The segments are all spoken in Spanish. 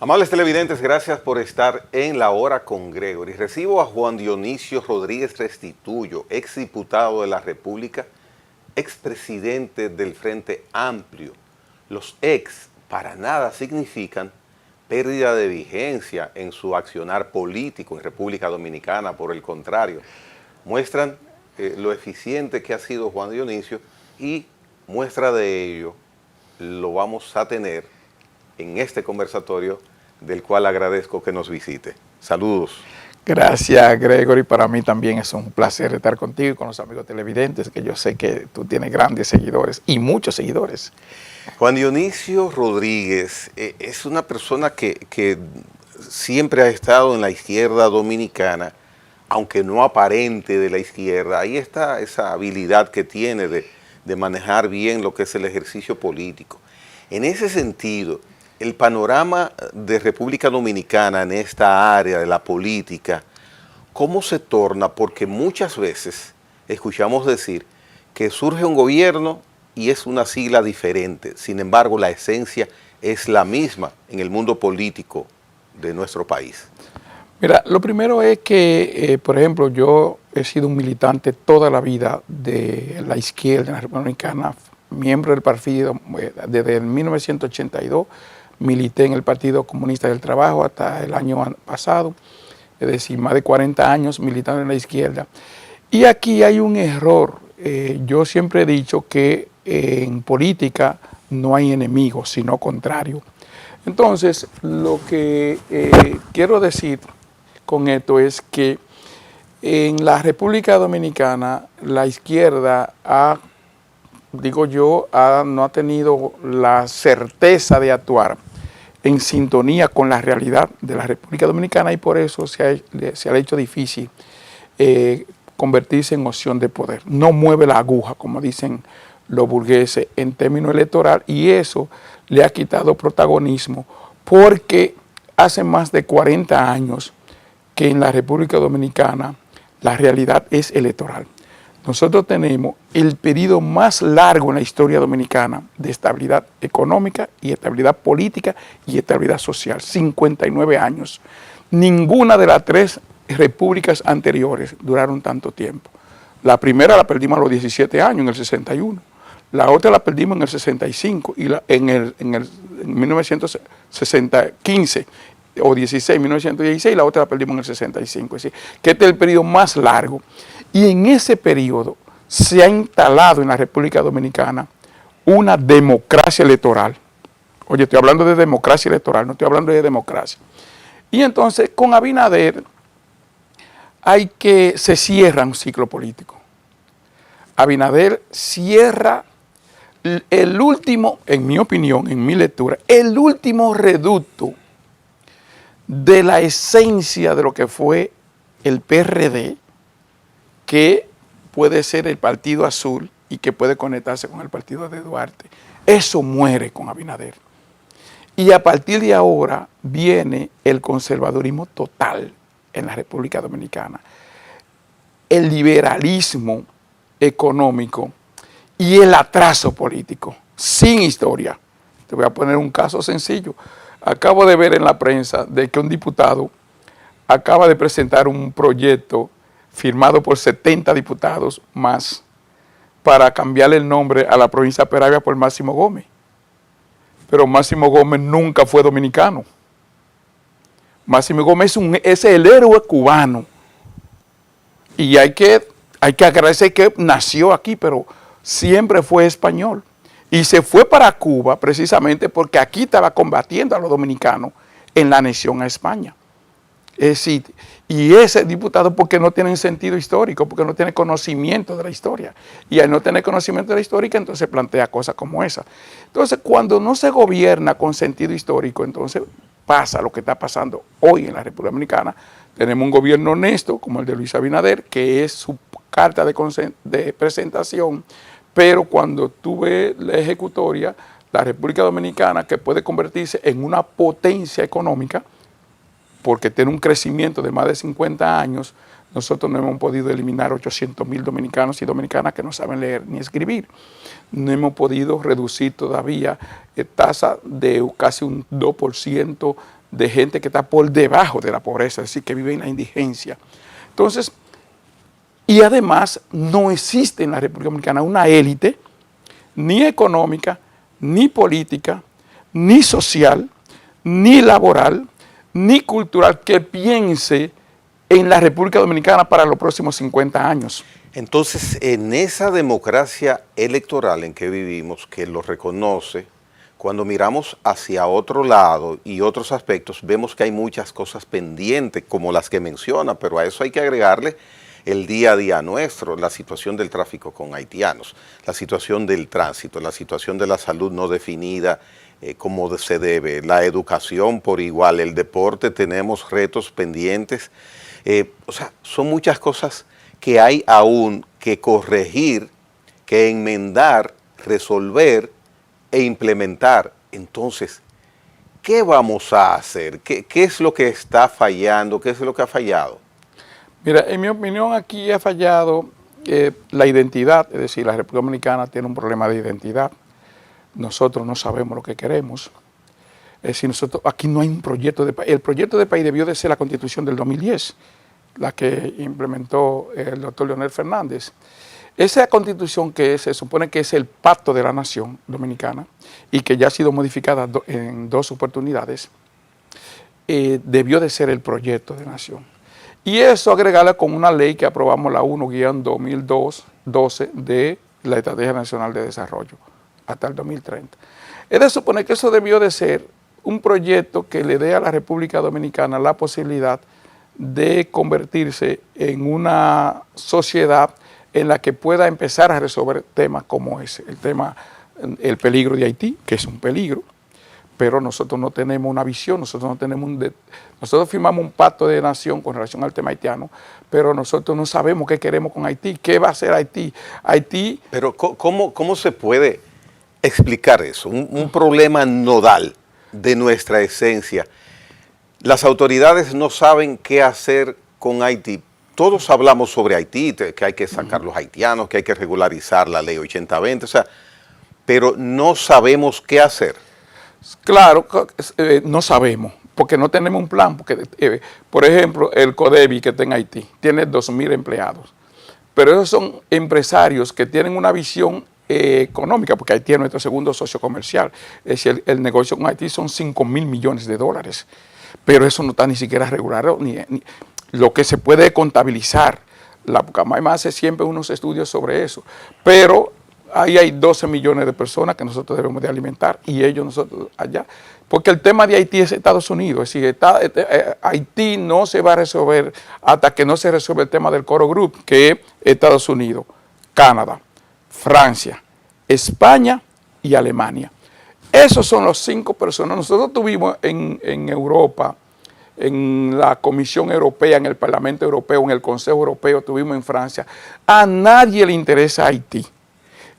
Amables televidentes, gracias por estar en La Hora con Gregory. Recibo a Juan Dionisio Rodríguez Restituyo, exdiputado de la República, expresidente del Frente Amplio. Los ex para nada significan pérdida de vigencia en su accionar político en República Dominicana, por el contrario, muestran lo eficiente que ha sido Juan Dionisio, y muestra de ello lo vamos a tener en este conversatorio, del cual agradezco que nos visite. Saludos. Gracias, Gregory. Para mí también es un placer estar contigo y con los amigos televidentes, que yo sé que tú tienes grandes seguidores y muchos seguidores. Juan Dionisio Rodríguez es una persona que siempre ha estado en la izquierda dominicana, aunque no aparente de la izquierda. Ahí está esa habilidad que tiene de manejar bien lo que es el ejercicio político. En ese sentido, el panorama de República Dominicana en esta área de la política, ¿cómo se torna? Porque muchas veces escuchamos decir que surge un gobierno y es una sigla diferente. Sin embargo, la esencia es la misma en el mundo político de nuestro país. Mira, lo primero es que, por ejemplo, yo he sido un militante toda la vida de la izquierda en la República Dominicana, miembro del partido desde 1982, milité en el Partido Comunista del Trabajo hasta el año pasado, es decir, más de 40 años militando en la izquierda. Y aquí hay un error. Yo siempre he dicho que en política no hay enemigos, sino contrario. Entonces, lo que quiero decir con esto es que en la República Dominicana la izquierda no ha tenido la certeza de actuar en sintonía con la realidad de la República Dominicana, y por eso se ha hecho difícil convertirse en opción de poder. No mueve la aguja, como dicen los burgueses, en términos electorales, y eso le ha quitado protagonismo, porque hace más de 40 años que en la República Dominicana la realidad es electoral. Nosotros tenemos el periodo más largo en la historia dominicana de estabilidad económica y estabilidad política y estabilidad social, 59 años. Ninguna de las tres repúblicas anteriores duraron tanto tiempo. La primera la perdimos a los 17 años, en el 61. La otra la perdimos en el 65 y en 1915 o 1916, la otra la perdimos en el 65. Es decir, que este es el periodo más largo. Y en ese periodo se ha instalado en la República Dominicana una democracia electoral. Oye, estoy hablando de democracia electoral, no estoy hablando de democracia. Y entonces con Abinader se cierra un ciclo político. Abinader cierra el último, en mi opinión, en mi lectura, el último reducto de la esencia de lo que fue el PRD, que puede ser el Partido Azul y que puede conectarse con el partido de Duarte. Eso muere con Abinader. Y a partir de ahora viene el conservadurismo total en la República Dominicana, el liberalismo económico y el atraso político, sin historia. Te voy a poner un caso sencillo. Acabo de ver en la prensa de que un diputado acaba de presentar un proyecto firmado por 70 diputados más para cambiarle el nombre a la provincia de Peravia por Máximo Gómez. Pero Máximo Gómez nunca fue dominicano. Máximo Gómez es el héroe cubano. Y hay que agradecer que nació aquí, pero siempre fue español. Y se fue para Cuba precisamente porque aquí estaba combatiendo a los dominicanos en la anexión a España. Es decir, y ese diputado, porque no tiene sentido histórico, porque no tiene conocimiento de la historia. Y al no tener conocimiento de la historia, entonces plantea cosas como esa. Entonces, cuando no se gobierna con sentido histórico, entonces pasa lo que está pasando hoy en la República Dominicana. Tenemos un gobierno honesto, como el de Luis Abinader, que es su carta de presentación, pero cuando tú ves la ejecutoria, la República Dominicana, que puede convertirse en una potencia económica, porque tiene un crecimiento de más de 50 años, nosotros no hemos podido eliminar 800,000 dominicanos y dominicanas que no saben leer ni escribir. No hemos podido reducir todavía tasa de casi un 2% de gente que está por debajo de la pobreza, es decir, que vive en la indigencia. Entonces, y además no existe en la República Dominicana una élite, ni económica, ni política, ni social, ni laboral, ni cultural, que piense en la República Dominicana para los próximos 50 años. Entonces, en esa democracia electoral en que vivimos, que lo reconoce, cuando miramos hacia otro lado y otros aspectos, vemos que hay muchas cosas pendientes, como las que menciona, pero a eso hay que agregarle el día a día nuestro, la situación del tráfico con haitianos, la situación del tránsito, la situación de la salud no definida como se debe, la educación por igual, el deporte, tenemos retos pendientes. O sea, son muchas cosas que hay aún que corregir, que enmendar, resolver e implementar. Entonces, ¿qué vamos a hacer? ¿Qué es lo que está fallando? ¿Qué es lo que ha fallado? Mira, en mi opinión aquí ha fallado la identidad, es decir, la República Dominicana tiene un problema de identidad. Nosotros no sabemos lo que queremos. Es decir, nosotros, aquí no hay un proyecto de país. El proyecto de país debió de ser la Constitución del 2010, la que implementó el doctor Leonel Fernández. Esa Constitución que se supone que es el pacto de la nación dominicana y que ya ha sido modificada en 2 oportunidades, debió de ser el proyecto de nación. Y eso agregarle con una ley que aprobamos la 1-2012 de la Estrategia Nacional de Desarrollo hasta el 2030. Es de suponer que eso debió de ser un proyecto que le dé a la República Dominicana la posibilidad de convertirse en una sociedad en la que pueda empezar a resolver temas como ese, el peligro de Haití, que es un peligro, pero nosotros no tenemos una visión, nosotros firmamos un pacto de nación con relación al tema haitiano, pero nosotros no sabemos qué queremos con Haití, qué va a hacer Haití. Pero ¿cómo se puede explicar eso? Un problema nodal de nuestra esencia. Las autoridades no saben qué hacer con Haití. Todos hablamos sobre Haití, que hay que sacar los haitianos, que hay que regularizar la ley 8020, o sea, pero no sabemos qué hacer. Claro, no sabemos, porque no tenemos un plan. Porque, por ejemplo, el CODEBI que está en Haití tiene 2.000 empleados, pero esos son empresarios que tienen una visión económica, porque Haití es nuestro segundo socio comercial. Es decir, el negocio con Haití son 5.000 millones de dólares, pero eso no está ni siquiera regulado, ni lo que se puede contabilizar. La Pucamaima hace siempre unos estudios sobre eso, pero ahí hay 12 millones de personas que nosotros debemos de alimentar y ellos nosotros allá. Porque el tema de Haití es Estados Unidos. Es decir, Haití no se va a resolver hasta que no se resuelva el tema del Coro Group, que es Estados Unidos, Canadá, Francia, España y Alemania. Esos son los 5 personas. Nosotros tuvimos en Europa, en la Comisión Europea, en el Parlamento Europeo, en el Consejo Europeo, tuvimos en Francia. A nadie le interesa Haití.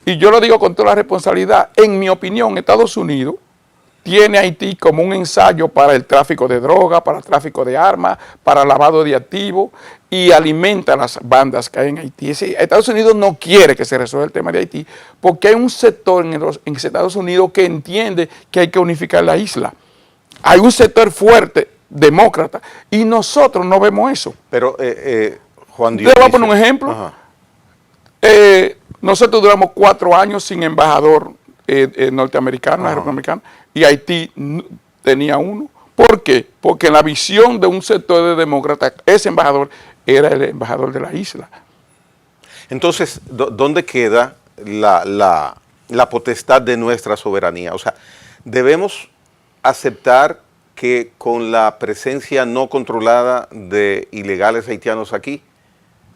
Y yo lo digo con toda la responsabilidad. En mi opinión, Estados Unidos tiene a Haití como un ensayo para el tráfico de drogas, para el tráfico de armas, para el lavado de activos y alimenta las bandas que hay en Haití. Estados Unidos no quiere que se resuelva el tema de Haití porque hay un sector en Estados Unidos que entiende que hay que unificar la isla. Hay un sector fuerte, demócrata, y nosotros no vemos eso. Pero, Juan Dios. Te voy a poner un ejemplo. Nosotros duramos 4 años sin embajador norteamericano, republicano, y Haití tenía uno. ¿Por qué? Porque en la visión de un sector de demócratas, ese embajador era el embajador de la isla. Entonces, ¿dónde queda la potestad de nuestra soberanía? O sea, debemos aceptar que con la presencia no controlada de ilegales haitianos aquí,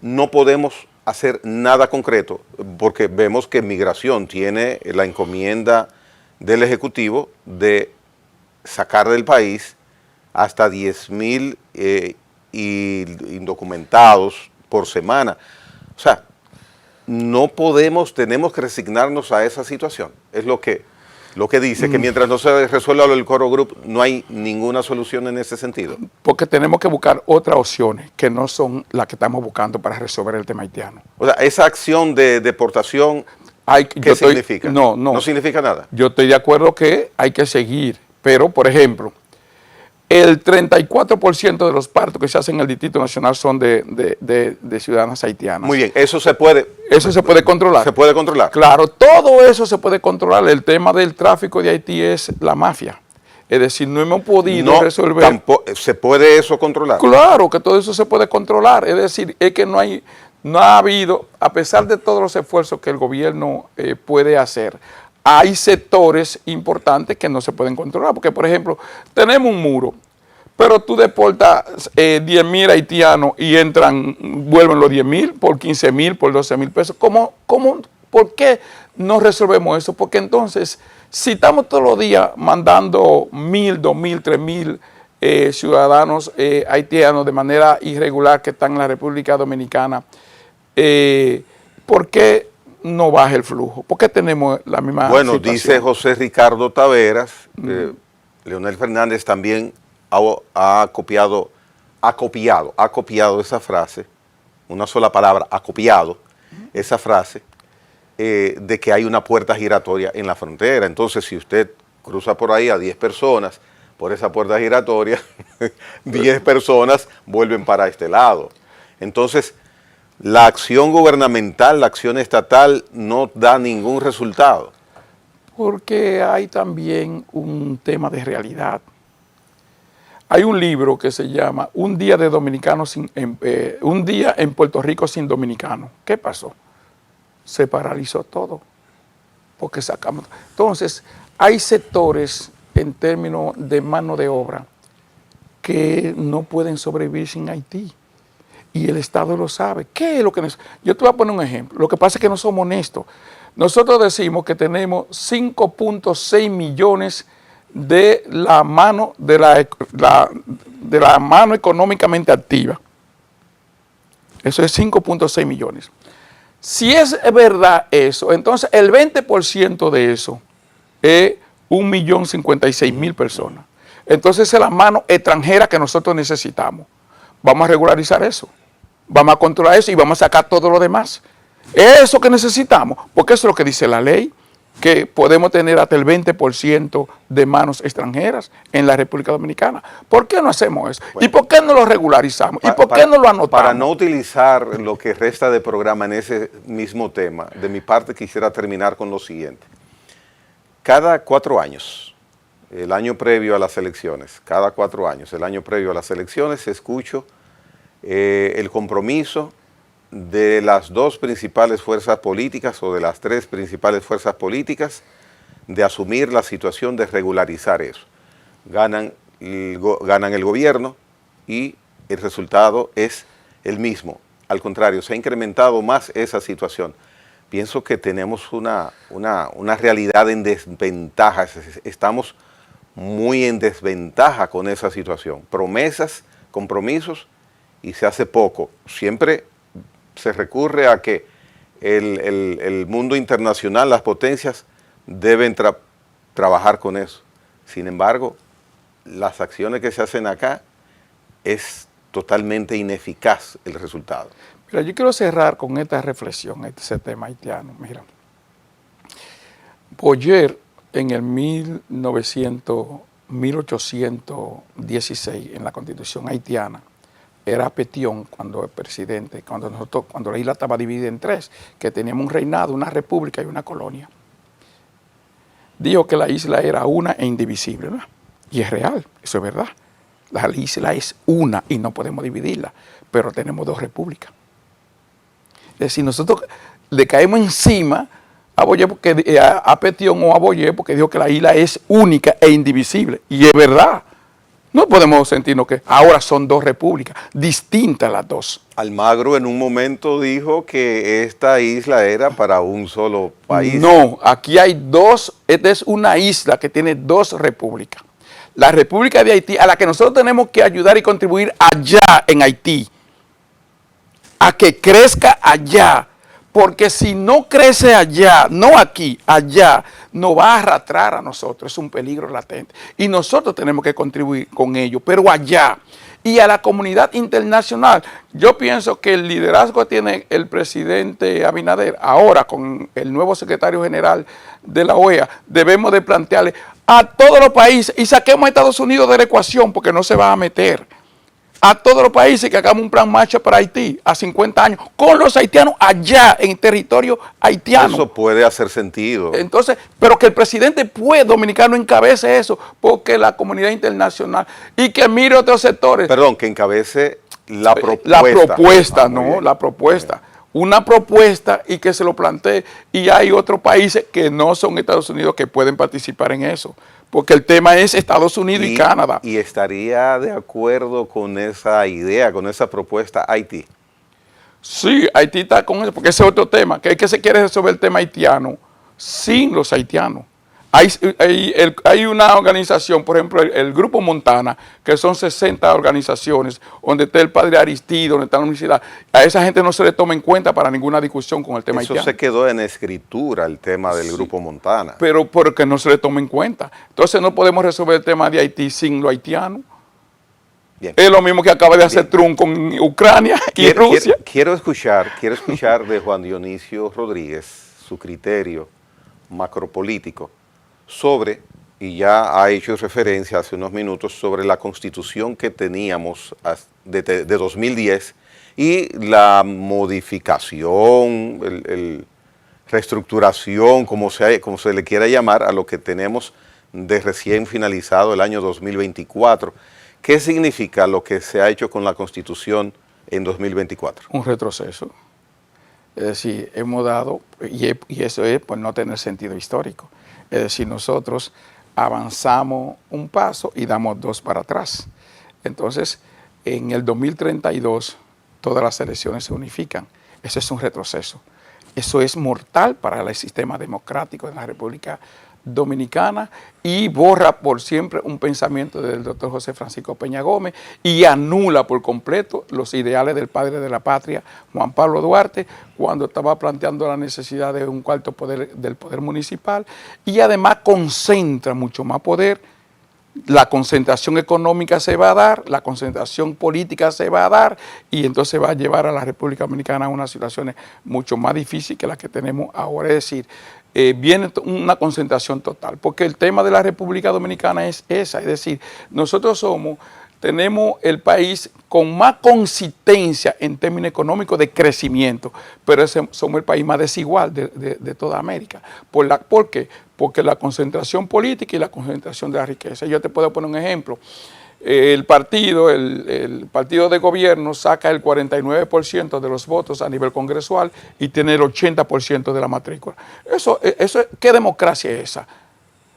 no podemos hacer nada concreto, porque vemos que Migración tiene la encomienda del Ejecutivo de sacar del país hasta 10.000 indocumentados por semana. O sea, no podemos, tenemos que resignarnos a esa situación. Es lo que dice, que mientras no se resuelva el Coro Group, no hay ninguna solución en ese sentido. Porque tenemos que buscar otras opciones que no son las que estamos buscando para resolver el tema haitiano. O sea, esa acción de deportación, ¿qué significa? No significa nada. Yo estoy de acuerdo que hay que seguir, pero, por ejemplo, el 34% de los partos que se hacen en el Distrito Nacional son de ciudadanas haitianas. Muy bien, eso se puede... Eso se puede controlar. ¿Se puede controlar? Claro, todo eso se puede controlar. El tema del tráfico de Haití es la mafia. Es decir, no hemos podido resolver... ¿Se puede eso controlar? Claro que todo eso se puede controlar. Es decir, es que no ha habido, a pesar de todos los esfuerzos que el gobierno puede hacer, hay sectores importantes que no se pueden controlar. Porque, por ejemplo, tenemos un muro, pero tú deportas 10,000 haitianos y vuelven los 10,000 por 15,000, por 12,000 pesos. ¿Por qué no resolvemos eso? Porque entonces, si estamos todos los días mandando 1,000, 2,000, 3,000 ciudadanos haitianos de manera irregular que están en la República Dominicana, ¿por qué no baja el flujo? ¿Por qué tenemos la misma situación? Dice José Ricardo Taveras, Leonel Fernández también ha copiado esa frase, una sola palabra, ha copiado esa frase de que hay una puerta giratoria en la frontera. Entonces, si usted cruza por ahí a 10 personas, por esa puerta giratoria, 10 personas vuelven para este lado. Entonces, la acción gubernamental, la acción estatal no da ningún resultado. Porque hay también un tema de realidad. Hay un libro que se llama Un día en Puerto Rico sin dominicanos. ¿Qué pasó? Se paralizó todo. Porque sacamos. Entonces, hay sectores en términos de mano de obra que no pueden sobrevivir sin Haití. Y el Estado lo sabe. ¿Qué es lo que necesita? Yo te voy a poner un ejemplo. Lo que pasa es que no somos honestos. Nosotros decimos que tenemos 5.6 millones de la mano mano económicamente activa. Eso es 5.6 millones. Si es verdad eso, entonces el 20% de eso es 1.056.000 personas. Entonces esa es la mano extranjera que nosotros necesitamos. Vamos a regularizar eso. Vamos a controlar eso y vamos a sacar todo lo demás. Eso que necesitamos, porque eso es lo que dice la ley, que podemos tener hasta el 20% de manos extranjeras en la República Dominicana. ¿Por qué no hacemos eso? Bueno, ¿y por qué no lo regularizamos? ¿Y por qué no lo anotamos? Para no utilizar lo que resta de programa en ese mismo tema, de mi parte quisiera terminar con lo siguiente. Cada 4 años, el año previo a las elecciones, cada 4 años, el año previo a las elecciones, escucho el compromiso de las 2 principales fuerzas políticas o de las 3 principales fuerzas políticas de asumir la situación de regularizar eso. Ganan el gobierno y el resultado es el mismo. Al contrario, se ha incrementado más esa situación. Pienso que tenemos una realidad en desventaja. Estamos muy en desventaja con esa situación. Promesas, compromisos y se hace poco. Siempre se recurre a que el mundo internacional, las potencias, deben trabajar con eso. Sin embargo, las acciones que se hacen acá es totalmente ineficaz el resultado. Mira, yo quiero cerrar con esta reflexión, este tema haitiano. Mira, Boyer en el 1816, en la Constitución haitiana, era Petión cuando el presidente, cuando la isla estaba dividida en 3, que teníamos un reinado, una república y una colonia. Dijo que la isla era una e indivisible, ¿no? Y es real, eso es verdad. La isla es una y no podemos dividirla, pero tenemos 2 repúblicas. Es decir, nosotros le caemos encima a Boyer a Petión o a Boyer porque dijo que la isla es única e indivisible. Y es verdad. No podemos sentirnos que ahora son 2 repúblicas, distintas las 2. Almagro en un momento dijo que esta isla era para un solo país. No, aquí hay 2, esta es una isla que tiene 2 repúblicas. La República de Haití, a la que nosotros tenemos que ayudar y contribuir allá en Haití, a que crezca allá, porque si no crece allá, no aquí, allá, nos va a arrastrar a nosotros, es un peligro latente. Y nosotros tenemos que contribuir con ello, pero allá. Y a la comunidad internacional, yo pienso que el liderazgo que tiene el presidente Abinader, ahora con el nuevo secretario general de la OEA, debemos de plantearle a todos los países y saquemos a Estados Unidos de la ecuación porque no se va a meter. A todos los países que hagamos un plan Marshall para Haití a 50 años, con los haitianos allá en territorio haitiano. Eso puede hacer sentido. Entonces, pero que el presidente dominicano encabece eso, porque la comunidad internacional y que mire otros sectores. Perdón, que encabece la propuesta. La propuesta, muy ¿no? bien. La propuesta. Una propuesta y que se lo plantee. Y hay otros países que no son Estados Unidos que pueden participar en eso. Porque el tema es Estados Unidos y Canadá. ¿Y estaría de acuerdo con esa idea, con esa propuesta Haití? Sí, Haití está con eso, porque ese es otro tema, que se quiere resolver el tema haitiano sin los haitianos. Hay una organización, por ejemplo, el Grupo Montana, que son 60 organizaciones, donde está el padre Aristido, donde está la universidad. A esa gente no se le toma en cuenta para ninguna discusión con el tema haitiano. Eso se quedó en escritura, el tema del Grupo Montana. Pero porque no se le toma en cuenta. Entonces no podemos resolver el tema de Haití sin los haitianos. Bien. Es lo mismo que acaba de hacer Trump con Ucrania y Rusia. Quiero escuchar de Juan Dionisio Rodríguez su criterio macropolítico sobre, y ya ha hecho referencia hace unos minutos, sobre la constitución que teníamos de 2010 y la modificación, reestructuración, como se le quiera llamar, a lo que tenemos de recién finalizado el año 2024. ¿Qué significa lo que se ha hecho con la Constitución en 2024? Un retroceso. Es decir, hemos dado, y eso es por no tener sentido histórico. Es decir, nosotros avanzamos un paso y damos dos para atrás. Entonces, en el 2032, todas las elecciones se unifican. Eso es un retroceso. Eso es mortal para el sistema democrático de la República Dominicana y borra por siempre un pensamiento del doctor José Francisco Peña Gómez y anula por completo los ideales del padre de la patria, Juan Pablo Duarte, cuando estaba planteando la necesidad de un cuarto poder del poder municipal, y además concentra mucho más poder. La concentración económica se va a dar, la concentración política se va a dar, y entonces va a llevar a la República Dominicana a unas situaciones mucho más difíciles que las que tenemos ahora. Es decir, viene una concentración total, porque el tema de la República Dominicana es esa, es decir, nosotros tenemos el país con más consistencia en términos económicos de crecimiento, pero somos el país más desigual de toda América. ¿Por qué? Porque la concentración política y la concentración de la riqueza. Yo te puedo poner un ejemplo. El partido de gobierno saca el 49% de los votos a nivel congresual y tiene el 80% de la matrícula. ¿Qué democracia es esa?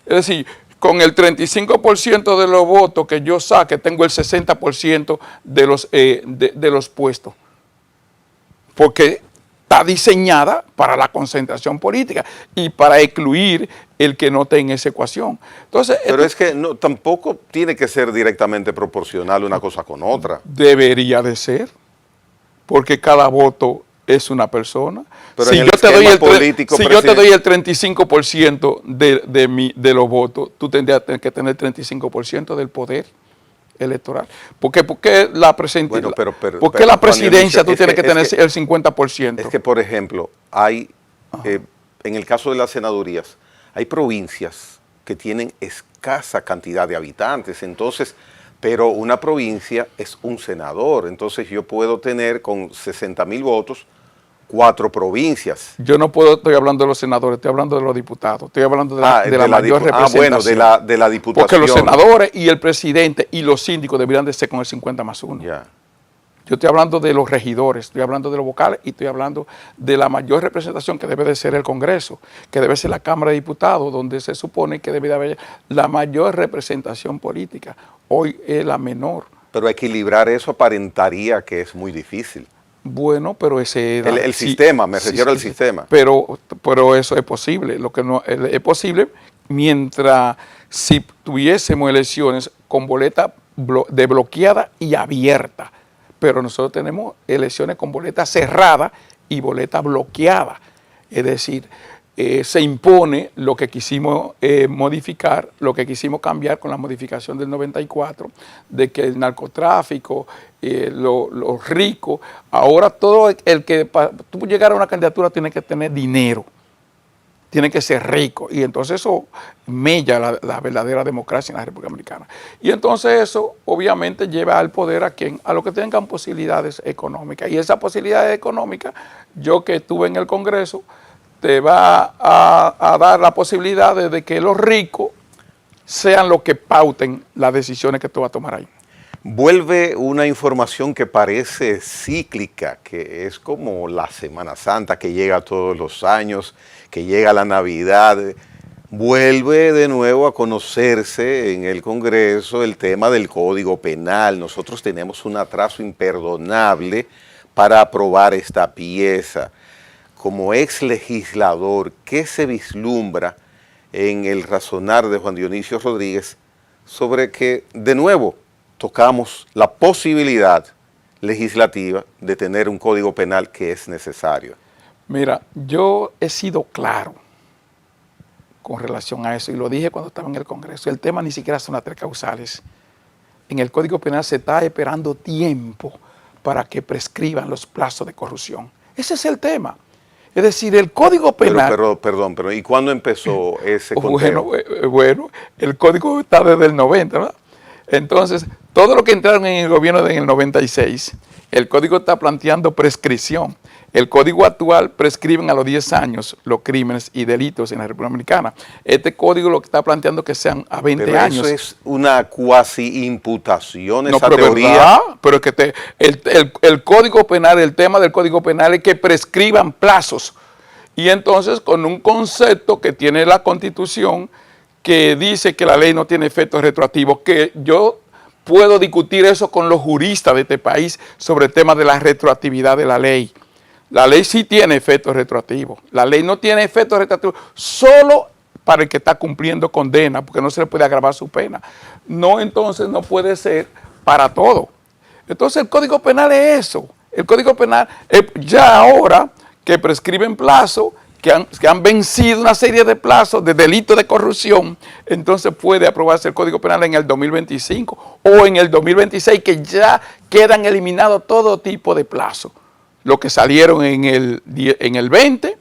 Es decir, con el 35% de los votos que yo saque, tengo el 60% de los puestos. Porque está diseñada para la concentración política y para excluir el que no esté en esa ecuación. Entonces, pero es que tampoco tiene que ser directamente proporcional una cosa con otra. Debería de ser, porque cada voto es una persona. Pero si en yo te doy el 35% de los votos, tú tendrías que tener 35% del poder electoral. ¿Por qué? Porque la presidencia tú tienes que tener el 50%. Es que, por ejemplo, hay, en el caso de las senadurías, hay provincias que tienen escasa cantidad de habitantes, entonces, pero una provincia es un senador, entonces yo puedo tener con 60,000 votos 4 provincias. Yo no estoy hablando de los senadores, estoy hablando de los diputados, estoy hablando de la mayor representación. Bueno, de la diputación. Porque los senadores y el presidente y los síndicos deberían de ser con el 50+1. Ya. Yo estoy hablando de los regidores, estoy hablando de los vocales y estoy hablando de la mayor representación que debe de ser el Congreso, que debe ser la Cámara de Diputados, donde se supone que debe de haber la mayor representación política. Hoy es la menor. Pero equilibrar eso aparentaría que es muy difícil. Bueno, pero ese era... El sistema, me refiero al sistema. Pero eso es posible. Lo que no es posible mientras si tuviésemos elecciones con boleta desbloqueada y abierta. Pero nosotros tenemos elecciones con boleta cerrada y boleta bloqueada. Es decir, se impone lo que quisimos modificar, lo que quisimos cambiar con la modificación del 94, de que el narcotráfico, los ricos, ahora todo el que tú llegar a una candidatura tiene que tener dinero. tiene que ser rico, y entonces eso mella la verdadera democracia en la República Dominicana. Y entonces eso obviamente lleva al poder a los que tengan posibilidades económicas, y esa posibilidad económica, yo que estuve en el Congreso, te va a dar la posibilidad de que los ricos sean los que pauten las decisiones que tú vas a tomar ahí. Vuelve una información que parece cíclica, que es como la Semana Santa que llega todos los años, que llega la Navidad. Vuelve de nuevo a conocerse en el Congreso el tema del Código Penal. Nosotros tenemos un atraso imperdonable para aprobar esta pieza. Como ex legislador, ¿qué se vislumbra en el razonar de Juan Dionisio Rodríguez sobre que, de nuevo, tocamos la posibilidad legislativa de tener un código penal que es necesario? Mira, yo he sido claro con relación a eso, y lo dije cuando estaba en el Congreso. El tema ni siquiera son las tres causales. En el Código Penal se está esperando tiempo para que prescriban los plazos de corrupción. Ese es el tema. Es decir, el Código Penal... Perdón, ¿y cuándo empezó ese conteo? Bueno, el Código está desde el 90, ¿verdad? Entonces, todo lo que entraron en el gobierno en el 96, el Código está planteando prescripción. El Código actual prescriben a los 10 años los crímenes y delitos en la República Dominicana. Este Código lo que está planteando que sean a 20 pero años. Eso es una cuasi imputación, no, esa pero teoría. ¿verdad? Pero es que el Código Penal, el tema del Código Penal es que prescriban plazos. Y entonces, con un concepto que tiene la Constitución, que dice que la ley no tiene efectos retroactivos, que yo puedo discutir eso con los juristas de este país sobre el tema de la retroactividad de la ley. La ley sí tiene efectos retroactivos. La ley no tiene efectos retroactivos solo para el que está cumpliendo condena, porque no se le puede agravar su pena. No, entonces no puede ser para todo. Entonces el Código Penal es eso. El Código Penal ya ahora que prescriben plazos, que han vencido una serie de plazos de delitos de corrupción, entonces puede aprobarse el Código Penal en el 2025 o en el 2026, que ya quedan eliminados todo tipo de plazos. Lo que salieron en el 20,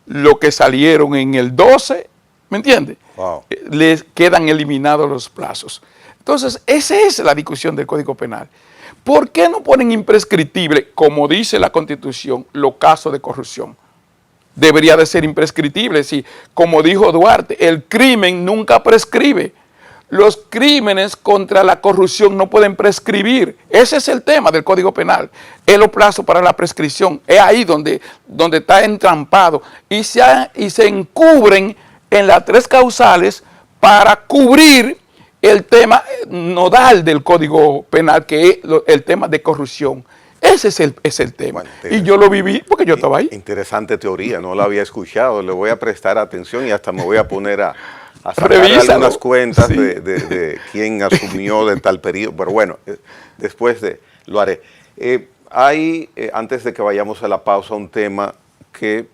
lo que salieron en el 12, ¿me entiendes? Wow. Les quedan eliminados los plazos. Entonces, esa es la discusión del Código Penal. ¿Por qué no ponen imprescriptible, como dice la Constitución, los casos de corrupción? Debería de ser imprescriptible. Si, como dijo Duarte, el crimen nunca prescribe. Los crímenes contra la corrupción no pueden prescribir. Ese es el tema del Código Penal. Es los plazos para la prescripción. Es ahí donde está entrampado. Y se encubren en las tres causales para cubrir el tema nodal del Código Penal, que es el tema de corrupción. Ese es el tema. Bueno, y yo lo viví porque yo estaba ahí. Interesante teoría, no la había escuchado. Le voy a prestar atención y hasta me voy a poner a sacar algunas cuentas sí, de quién asumió de tal periodo. Pero bueno, después lo haré. Hay, antes de que vayamos a la pausa, un tema que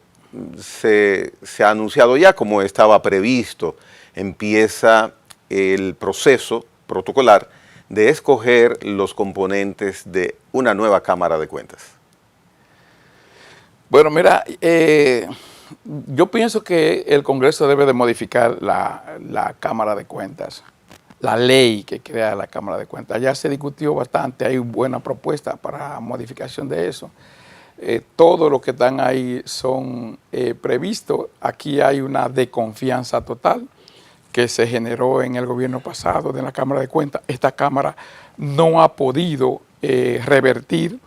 se ha anunciado ya como estaba previsto. Empieza el proceso protocolar de escoger los componentes de una nueva Cámara de Cuentas. Bueno, mira, yo pienso que el Congreso debe de modificar la Cámara de Cuentas, la ley que crea la Cámara de Cuentas. Ya se discutió bastante, hay buena propuesta para modificación de eso. Todo lo que están ahí son previstos. Aquí hay una desconfianza total que se generó en el gobierno pasado de la Cámara de Cuentas. Esta Cámara no ha podido revertir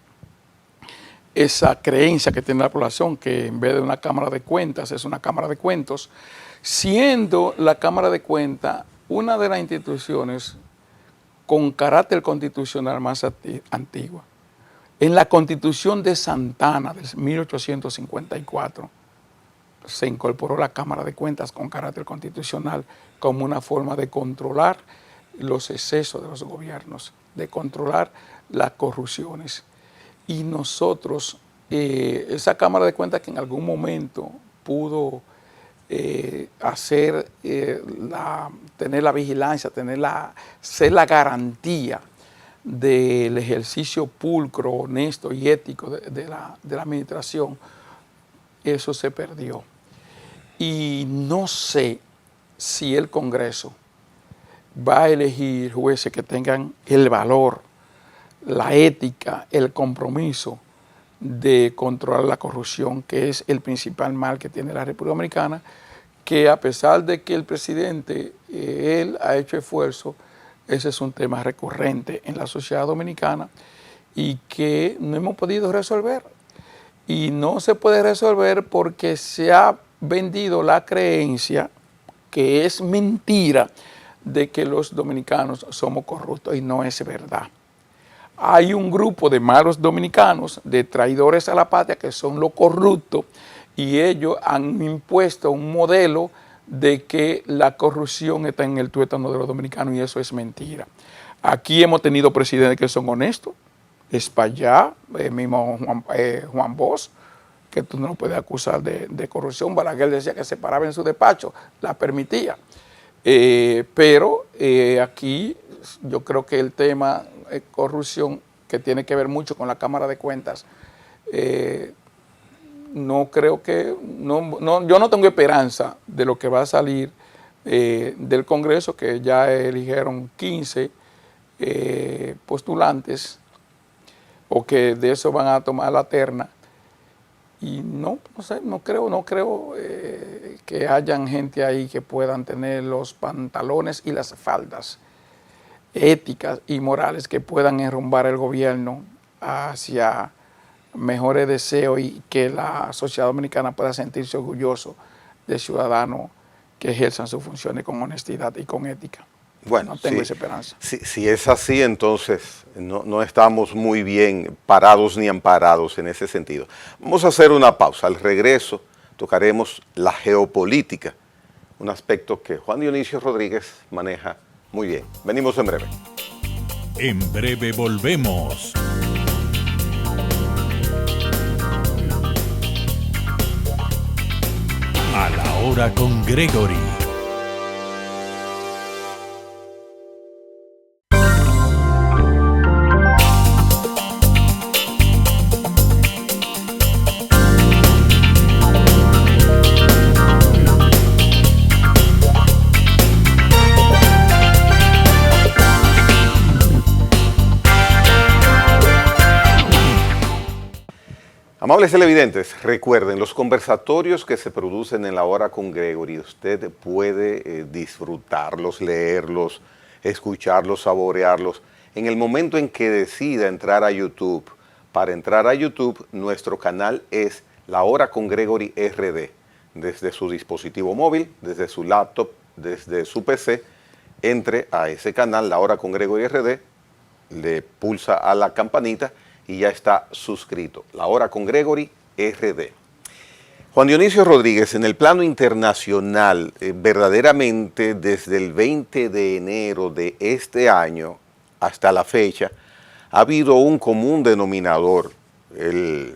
esa creencia que tiene la población, que en vez de una Cámara de Cuentas es una Cámara de Cuentos, siendo la Cámara de Cuentas una de las instituciones con carácter constitucional más antigua. En la Constitución de Santana del 1854 se incorporó la Cámara de Cuentas con carácter constitucional como una forma de controlar los excesos de los gobiernos, de controlar las corrupciones. Y nosotros, esa Cámara de Cuentas que en algún momento pudo tener la vigilancia, ser la garantía del ejercicio pulcro, honesto y ético de la administración, eso se perdió. Y no sé si el Congreso va a elegir jueces que tengan el valor, la ética, el compromiso de controlar la corrupción, que es el principal mal que tiene la República Dominicana, que a pesar de que el presidente, él ha hecho esfuerzo, ese es un tema recurrente en la sociedad dominicana y que no hemos podido resolver. Y no se puede resolver porque se ha vendido la creencia, que es mentira, de que los dominicanos somos corruptos, y no es verdad. Hay un grupo de malos dominicanos, de traidores a la patria, que son los corruptos, y ellos han impuesto un modelo de que la corrupción está en el tuétano de los dominicanos, y eso es mentira. Aquí hemos tenido presidentes que son honestos, Espaillá, mismo Juan Bosch, que tú no lo puedes acusar de corrupción. Balaguer decía que se paraba en su despacho, la permitía. Pero aquí yo creo que el tema corrupción, que tiene que ver mucho con la Cámara de Cuentas, no creo que, yo no tengo esperanza de lo que va a salir del Congreso, que ya eligieron 15 postulantes, o que de eso van a tomar la terna. Y no sé, no creo que hayan gente ahí que puedan tener los pantalones y las faldas éticas y morales que puedan enrumbar el gobierno hacia mejores deseos, y que la sociedad dominicana pueda sentirse orgulloso de ciudadanos que ejerzan sus funciones con honestidad y con ética. Bueno, no tengo esa esperanza. Si es así, entonces no estamos muy bien parados ni amparados en ese sentido. Vamos a hacer una pausa. Al regreso tocaremos la geopolítica, un aspecto que Juan Dionisio Rodríguez maneja muy bien. Venimos en breve. En breve volvemos. A la hora con Gregory. Amables televidentes, recuerden, los conversatorios que se producen en La Hora con Gregory, usted puede disfrutarlos, leerlos, escucharlos, saborearlos en el momento en que decida entrar a YouTube. Para entrar a YouTube, nuestro canal es La Hora con Gregory RD. Desde su dispositivo móvil, desde su laptop, desde su PC, entre a ese canal, La Hora con Gregory RD, le pulsa a la campanita y ya está suscrito. La Hora con Gregory RD. Juan Dionisio Rodríguez, en el plano internacional, verdaderamente desde el 20 de enero de este año hasta la fecha, ha habido un común denominador, el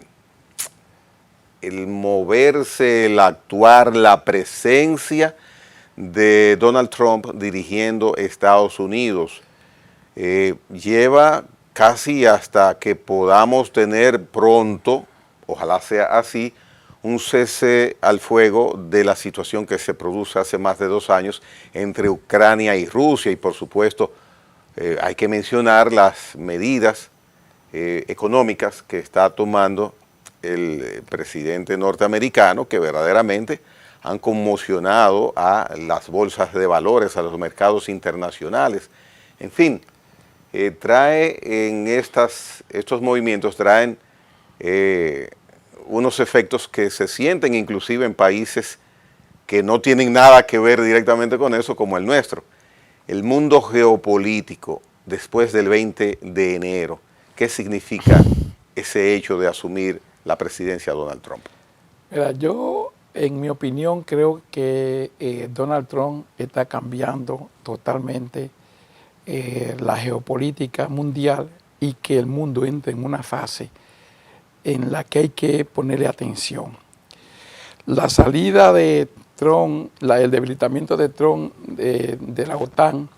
moverse, el actuar, la presencia de Donald Trump dirigiendo Estados Unidos. Lleva casi hasta que podamos tener pronto, ojalá sea así, un cese al fuego de la situación que se produce hace más de 2 años entre Ucrania y Rusia. Y por supuesto hay que mencionar las medidas económicas que está tomando el presidente norteamericano, que verdaderamente han conmocionado a las bolsas de valores, a los mercados internacionales. En fin, trae en estos movimientos, traen unos efectos que se sienten inclusive en países que no tienen nada que ver directamente con eso, como el nuestro. El mundo geopolítico después del 20 de enero, ¿qué significa ese hecho de asumir la presidencia de Donald Trump? Mira, yo, en mi opinión, creo que Donald Trump está cambiando totalmente la geopolítica mundial, y que el mundo entra en una fase en la que hay que ponerle atención. La salida de Trump, el debilitamiento de Trump de la OTAN,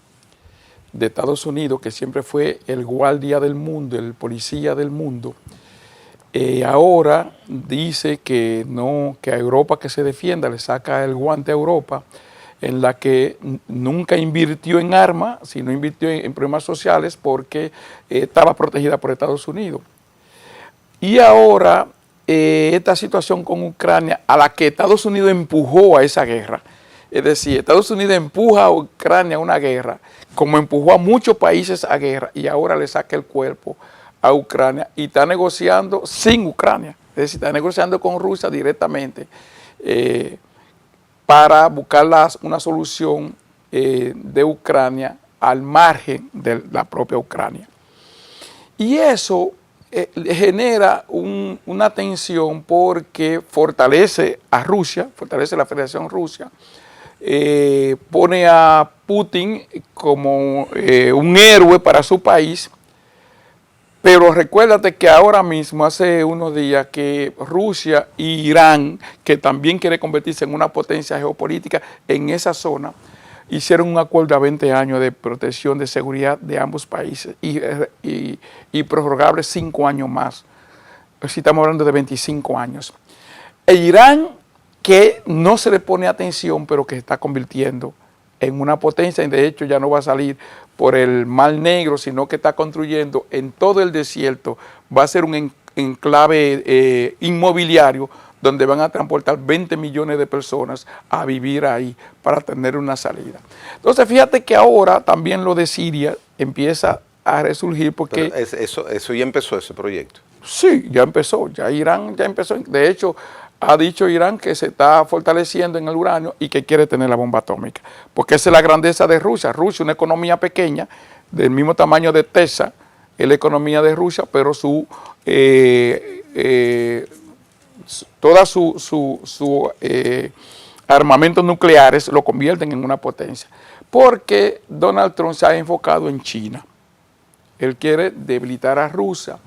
de Estados Unidos, que siempre fue el guardia del mundo, el policía del mundo, ahora dice que no, que a Europa que se defienda, le saca el guante a Europa, en la que nunca invirtió en armas, sino invirtió en problemas sociales porque estaba protegida por Estados Unidos. Y ahora esta situación con Ucrania, a la que Estados Unidos empujó a esa guerra, es decir, Estados Unidos empuja a Ucrania a una guerra, como empujó a muchos países a guerra, y ahora le saca el cuerpo a Ucrania y está negociando sin Ucrania, es decir, está negociando con Rusia directamente para buscar una solución de Ucrania al margen de la propia Ucrania. Y eso genera una tensión porque fortalece a Rusia, fortalece la Federación Rusa, pone a Putin como un héroe para su país, pero recuérdate que ahora mismo, hace unos días, que Rusia e Irán, que también quiere convertirse en una potencia geopolítica en esa zona, hicieron un acuerdo a 20 años de protección de seguridad de ambos países y prorrogable 5 años más. Así estamos hablando de 25 años. E Irán, que no se le pone atención, pero que se está convirtiendo en una potencia, y de hecho ya no va a salir por el Mar Negro, sino que está construyendo en todo el desierto, va a ser un enclave inmobiliario donde van a transportar 20 millones de personas a vivir ahí para tener una salida. Entonces fíjate que ahora también lo de Siria empieza a resurgir porque... Pero eso ya empezó, ese proyecto. Sí, ya empezó, ya Irán ya empezó. De hecho, ha dicho Irán que se está fortaleciendo en el uranio y que quiere tener la bomba atómica. Porque esa es la grandeza de Rusia. Rusia, una economía pequeña, del mismo tamaño de Texas, es la economía de Rusia, pero toda su armamentos nucleares lo convierten en una potencia. Porque Donald Trump se ha enfocado en China. Él quiere debilitar a Rusia,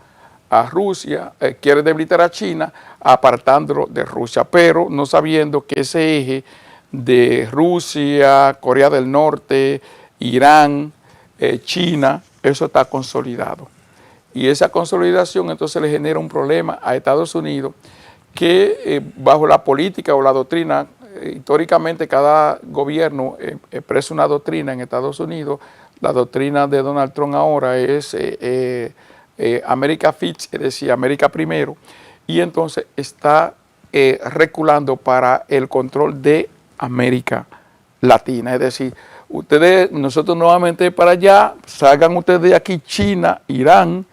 quiere debilitar a China apartándolo de Rusia, pero no sabiendo que ese eje de Rusia, Corea del Norte, Irán, China, eso está consolidado. Y esa consolidación entonces le genera un problema a Estados Unidos que bajo la política o la doctrina, históricamente cada gobierno expresa una doctrina en Estados Unidos. La doctrina de Donald Trump ahora es América First, es decir, América primero, y entonces está reculando para el control de América Latina, es decir, nosotros nuevamente para allá, salgan ustedes de aquí China, Irán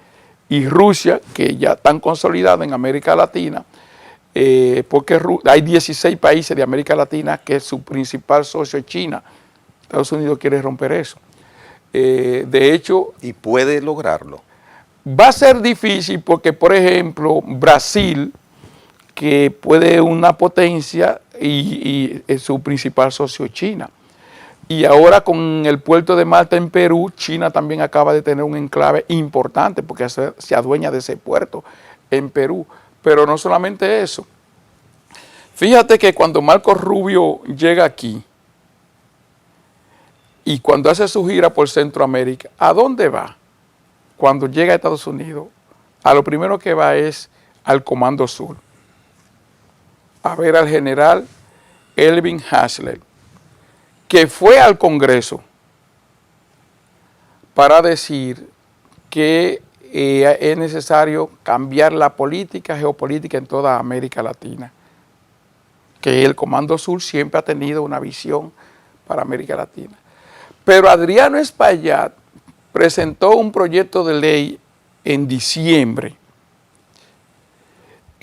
y Rusia, que ya están consolidados en América Latina, porque hay 16 países de América Latina que su principal socio es China. Estados Unidos quiere romper eso. De hecho... ¿Y puede lograrlo? Va a ser difícil porque, por ejemplo, Brasil, que puede una potencia y su principal socio es China. Y ahora con el puerto de Malta en Perú, China también acaba de tener un enclave importante porque se adueña de ese puerto en Perú. Pero no solamente eso. Fíjate que cuando Marco Rubio llega aquí y cuando hace su gira por Centroamérica, ¿a dónde va? Cuando llega a Estados Unidos, a lo primero que va es al Comando Sur, a ver al general Elvin Hassler, que fue al Congreso para decir que es necesario cambiar la política geopolítica en toda América Latina, que el Comando Sur siempre ha tenido una visión para América Latina. Pero Adriano Espaillat presentó un proyecto de ley en diciembre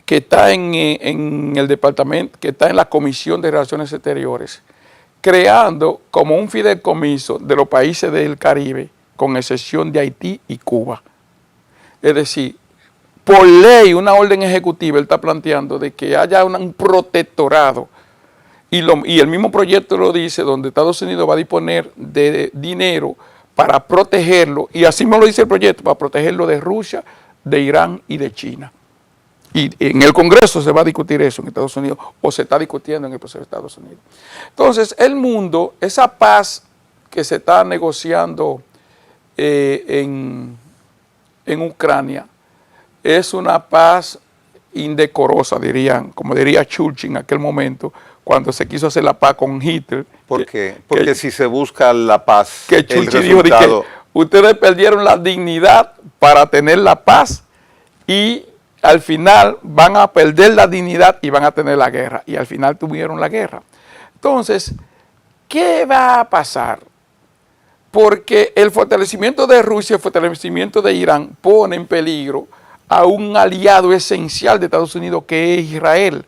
que está en el departamento, que está en la Comisión de Relaciones Exteriores, creando como un fideicomiso de los países del Caribe, con excepción de Haití y Cuba. Es decir, por ley, una orden ejecutiva, él está planteando de que haya un protectorado. Y el mismo proyecto lo dice, donde Estados Unidos va a disponer de dinero para protegerlo, y así me lo dice el proyecto, para protegerlo de Rusia, de Irán y de China. Y en el Congreso se va a discutir eso en Estados Unidos, o se está discutiendo en el proceso de Estados Unidos. Entonces, el mundo, esa paz que se está negociando en Ucrania, es una paz indecorosa, como diría Churchill en aquel momento, cuando se quiso hacer la paz con Hitler. ¿Por qué? Porque si se busca la paz, que Churchill dijo que ustedes perdieron la dignidad para tener la paz y al final van a perder la dignidad y van a tener la guerra. Y al final tuvieron la guerra. Entonces, ¿qué va a pasar? Porque el fortalecimiento de Rusia, el fortalecimiento de Irán pone en peligro a un aliado esencial de Estados Unidos que es Israel.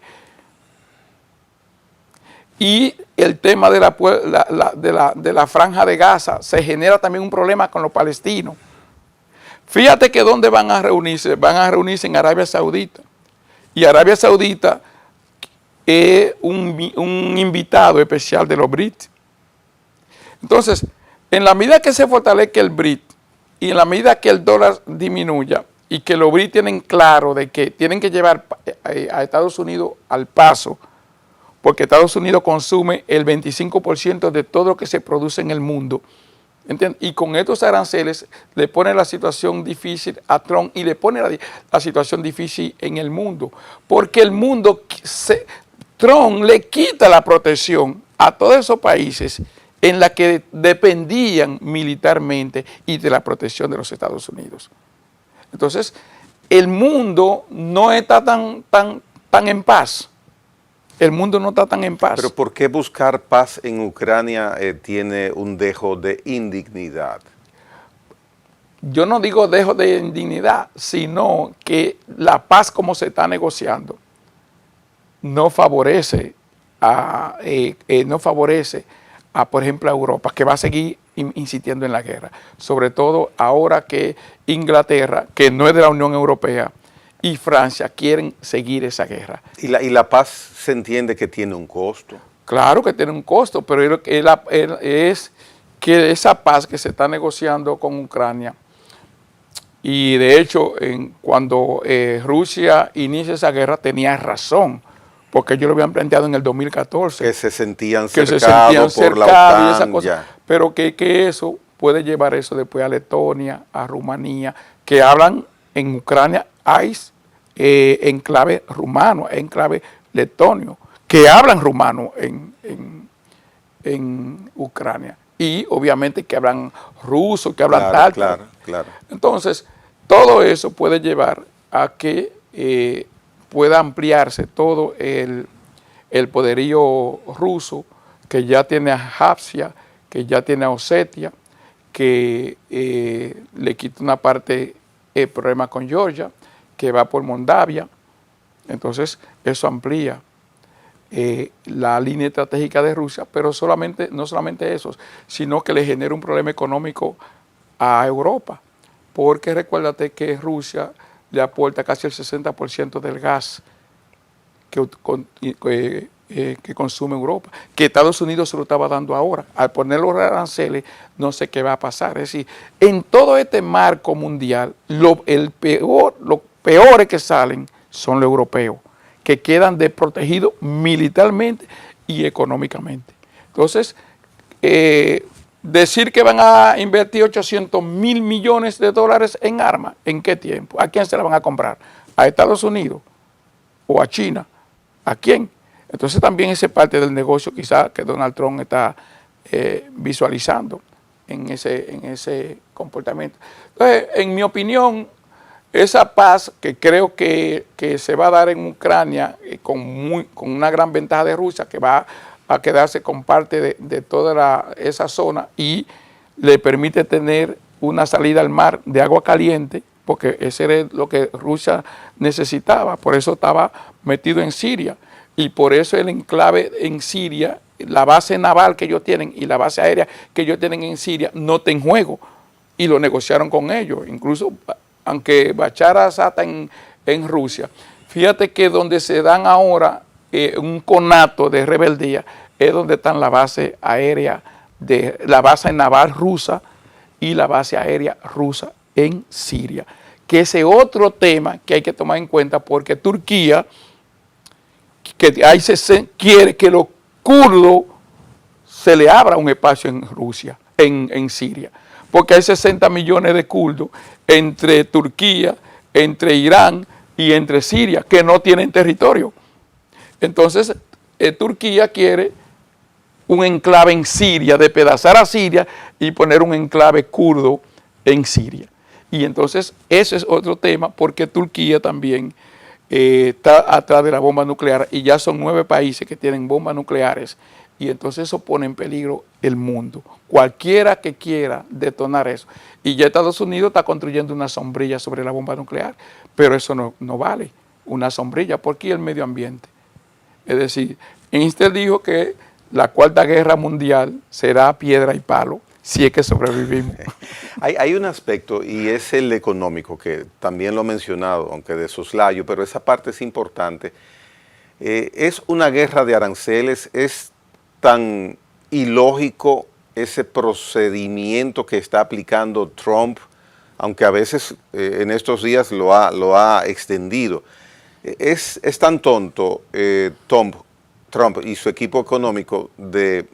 Y el tema de la franja de Gaza se genera también un problema con los palestinos. Fíjate que ¿dónde van a reunirse? Van a reunirse en Arabia Saudita. Y Arabia Saudita es un invitado especial de los BRICS. Entonces, en la medida que se fortalezca el BRICS y en la medida que el dólar disminuya y que los BRICS tienen claro de que tienen que llevar a Estados Unidos al paso, porque Estados Unidos consume el 25% de todo lo que se produce en el mundo, ¿entiendes? Y con estos aranceles le pone la situación difícil a Trump y le pone la situación difícil en el mundo, porque el mundo, Trump le quita la protección a todos esos países en la que dependían militarmente y de la protección de los Estados Unidos. Entonces, el mundo no está tan en paz. El mundo no está tan en paz. Pero ¿por qué buscar paz en Ucrania tiene un dejo de indignidad? Yo no digo dejo de indignidad, sino que la paz como se está negociando no favorece a, por ejemplo, a Europa, que va a seguir insistiendo en la guerra. Sobre todo ahora que Inglaterra, que no es de la Unión Europea, y Francia quieren seguir esa guerra. ¿Y la paz se entiende que tiene un costo? Claro que tiene un costo, pero es que esa paz que se está negociando con Ucrania, y de hecho cuando Rusia inicia esa guerra tenía razón, porque ellos lo habían planteado en el 2014. Que se sentían cercados por la OTAN. Y esa cosa, pero que eso puede llevar eso después a Letonia, a Rumanía, que hablan en Ucrania, hay enclave rumano, enclave letonio, que hablan rumano en Ucrania. Y obviamente que hablan ruso, que hablan tártaro. Claro. Entonces, todo eso puede llevar a que pueda ampliarse todo el poderío ruso, que ya tiene a Abjasia, que ya tiene a Osetia, que le quita una parte el problema con Georgia, que va por Moldavia. Entonces, eso amplía la línea estratégica de Rusia, pero no solamente eso, sino que le genera un problema económico a Europa, porque recuérdate que Rusia le aporta casi el 60% del gas que consume Europa, que Estados Unidos se lo estaba dando ahora. Al poner los aranceles, no sé qué va a pasar. Es decir, en todo este marco mundial, los peores que salen son los europeos, que quedan desprotegidos militarmente y económicamente. Entonces, decir que van a invertir 800.000 millones de dólares en armas, ¿en qué tiempo? ¿A quién se la van a comprar? ¿A Estados Unidos o a China? ¿A quién? Entonces también esa es parte del negocio quizás que Donald Trump está visualizando en ese comportamiento. Entonces, en mi opinión, esa paz que creo que se va a dar en Ucrania con una gran ventaja de Rusia, que va a quedarse con parte de toda esa zona y le permite tener una salida al mar de agua caliente, porque ese era lo que Rusia necesitaba, por eso estaba metido en Siria, y por eso el enclave en Siria, la base naval que ellos tienen y la base aérea que ellos tienen en Siria no está en juego, y lo negociaron con ellos, incluso aunque Bashar al-Assad está en Rusia. Fíjate que donde se dan ahora un conato de rebeldía es donde están la base aérea, la base naval rusa y la base aérea rusa en Siria, que ese es otro tema que hay que tomar en cuenta, porque Turquía que ahí quiere que los kurdos se le abra un espacio en Rusia, en Siria, porque hay 60 millones de kurdos entre Turquía, entre Irán, y entre Siria, que no tienen territorio. Entonces, Turquía quiere un enclave en Siria, despedazar a Siria y poner un enclave kurdo en Siria. Y entonces, ese es otro tema, porque Turquía también está atrás de la bomba nuclear y ya son 9 países que tienen bombas nucleares y entonces eso pone en peligro el mundo. Cualquiera que quiera detonar eso. Y ya Estados Unidos está construyendo una sombrilla sobre la bomba nuclear, pero eso no vale, una sombrilla, porque el medio ambiente. Es decir, Einstein dijo que la Cuarta Guerra Mundial será piedra y palo, si es que sobrevivimos. Hay un aspecto, y es el económico, que también lo he mencionado, aunque de soslayo, pero esa parte es importante. Es una guerra de aranceles, es tan ilógico ese procedimiento que está aplicando Trump, aunque a veces en estos días lo ha extendido. Es tan tonto Trump y su equipo económico de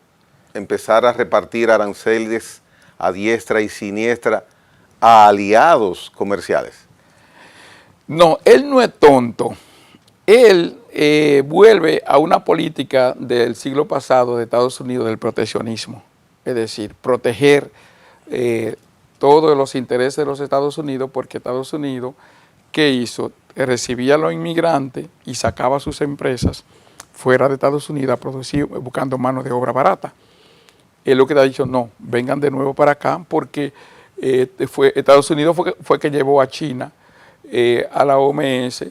empezar a repartir aranceles a diestra y siniestra a aliados comerciales. No, él no es tonto. Él vuelve a una política del siglo pasado de Estados Unidos del proteccionismo, es decir, proteger todos los intereses de los Estados Unidos, porque Estados Unidos, ¿qué hizo? Recibía a los inmigrantes y sacaba a sus empresas fuera de Estados Unidos a producir, buscando mano de obra barata. Él lo que le ha dicho, no, vengan de nuevo para acá, porque Estados Unidos fue que llevó a China a la OMS.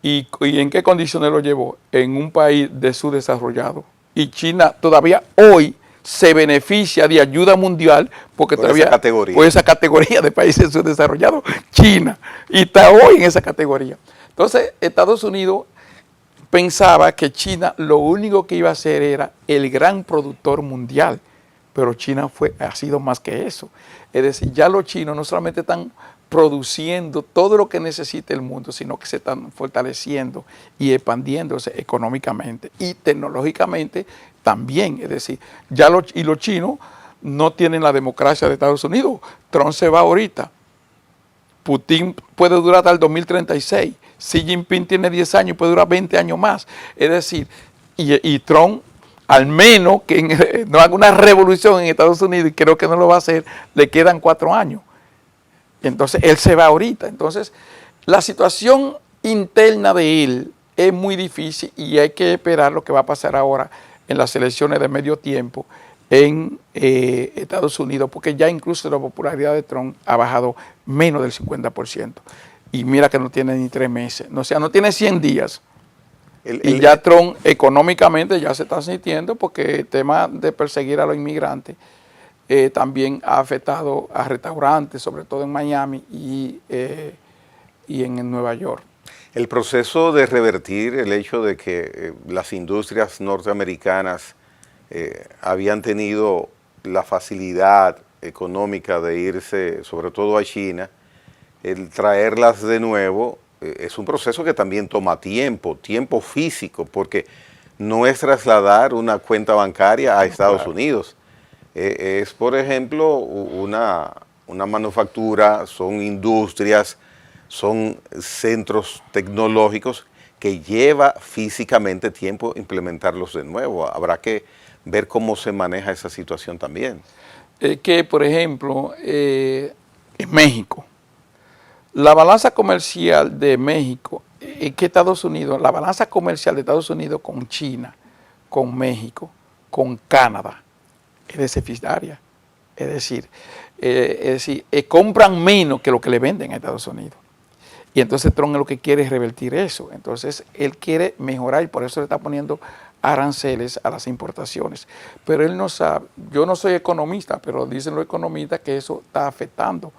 ¿Y en qué condiciones lo llevó? En un país de subdesarrollado. Y China todavía hoy se beneficia de ayuda mundial porque por todavía por esa categoría de países subdesarrollados, China, y está hoy en esa categoría. Entonces, Estados Unidos pensaba que China lo único que iba a hacer era el gran productor mundial, pero China ha sido más que eso. Es decir, ya los chinos no solamente están produciendo todo lo que necesita el mundo, sino que se están fortaleciendo y expandiéndose económicamente y tecnológicamente también. Es decir, los chinos no tienen la democracia de Estados Unidos. Trump se va ahorita. Putin puede durar hasta el 2036. Xi Jinping tiene 10 años y puede durar 20 años más. Es decir, y Trump, al menos que no haga una revolución en Estados Unidos, y creo que no lo va a hacer, le quedan 4 años. Entonces, él se va ahorita. Entonces, la situación interna de él es muy difícil y hay que esperar lo que va a pasar ahora en las elecciones de medio tiempo en Estados Unidos, porque ya incluso la popularidad de Trump ha bajado menos del 50%. Y mira que no tiene ni 3 meses, o sea, no tiene 100 días. Y ya Trump económicamente ya se está sintiendo, porque el tema de perseguir a los inmigrantes también ha afectado a restaurantes, sobre todo en Miami y en Nueva York. El proceso de revertir el hecho de que las industrias norteamericanas habían tenido la facilidad económica de irse, sobre todo a China, el traerlas de nuevo es un proceso que también toma tiempo físico, porque no es trasladar una cuenta bancaria a Estados Unidos. Es, por ejemplo, una manufactura, son industrias, son centros tecnológicos que lleva físicamente tiempo implementarlos de nuevo. Habrá que ver cómo se maneja esa situación también. Que, por ejemplo, en México, la balanza comercial de México, que Estados Unidos, la balanza comercial de Estados Unidos con China, con México, con Canadá, es deficitaria. Es decir, compran menos que lo que le venden a Estados Unidos. Y entonces Trump lo que quiere es revertir eso. Entonces él quiere mejorar y por eso le está poniendo aranceles a las importaciones. Pero él no sabe, yo no soy economista, pero dicen los economistas que eso está afectando,